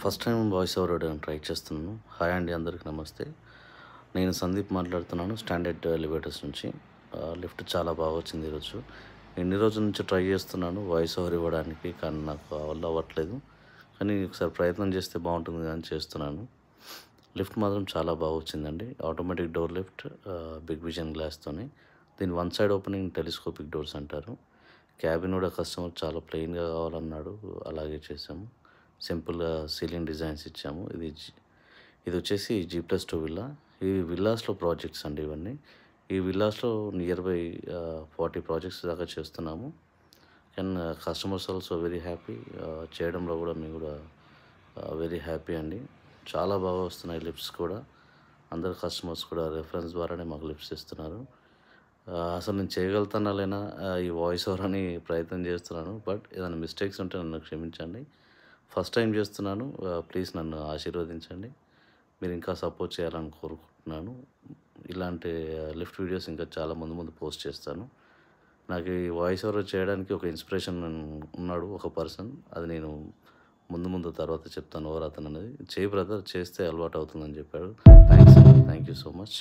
First time voice over ఇవ్వడానికి try చేస్తున్నాను. Hi అండి, అందరికీ నమస్తే. నేను సందీప్ మాట్లాడుతున్నాను, స్టాండర్డ్ ఎలివేటర్స్ నుంచి. లిఫ్ట్ చాలా బాగా వచ్చింది ఈరోజు. ఎన్ని రోజుల నుంచి ట్రై చేస్తున్నాను వాయిస్ ఓవర్ ఇవ్వడానికి, కానీ నాకు వల్ల అవ్వట్లేదు. కానీ ఒకసారి ప్రయత్నం చేస్తే బాగుంటుంది కానీ చేస్తున్నాను. లిఫ్ట్ మాత్రం చాలా బాగా వచ్చిందండి. Automatic door lift, big vision గ్లాస్తోని. దీని one side opening telescopic doors అంటారు. క్యాబిన్ కూడా కస్టమర్ చాలా ప్లెయిన్గా కావాలన్నాడు, అలాగే చేసాము. సింపుల్గా సీలింగ్ డిజైన్స్ ఇచ్చాము. ఇది వచ్చేసి G+2 విల్లా. ఈ విల్లాస్లో ప్రాజెక్ట్స్ అండి ఇవన్నీ. ఈ విల్లాస్లో నియర్ బై 40 ప్రాజెక్ట్స్ దాకా చేస్తున్నాము. And customers also very happy. చేయడంలో కూడా మేము కూడా వెరీ హ్యాపీ అండి. చాలా బాగా వస్తున్నాయి లిఫ్ట్స్ కూడా. అందరు కస్టమర్స్ కూడా రెఫరెన్స్ ద్వారానే మాకు లిఫ్ట్స్ ఇస్తున్నారు. అసలు నేను చేయగలుగుతానా లేనా ఈ వాయిస్ ఓవర్ అని ప్రయత్నం చేస్తున్నాను. బట్ ఏదైనా మిస్టేక్స్ ఉంటే నన్ను క్షమించండి. ఫస్ట్ టైం చేస్తున్నాను. ప్లీజ్ నన్ను ఆశీర్వదించండి. మీరు ఇంకా సపోర్ట్ చేయాలని కోరుకుంటున్నాను. ఇలాంటి లిఫ్ట్ వీడియోస్ ఇంకా చాలా ముందు పోస్ట్ చేస్తాను. నాకు ఈ వాయిస్ ఓవర్ చేయడానికి ఒక ఇన్స్పిరేషన్ ఉన్నాడు, ఒక పర్సన్. అది నేను ముందు తర్వాత చెప్తాను ఎవరు అతను అనేది. చేయి బ్రదర్, చేస్తే అలవాటు అవుతుందని చెప్పాడు. Thank you so much.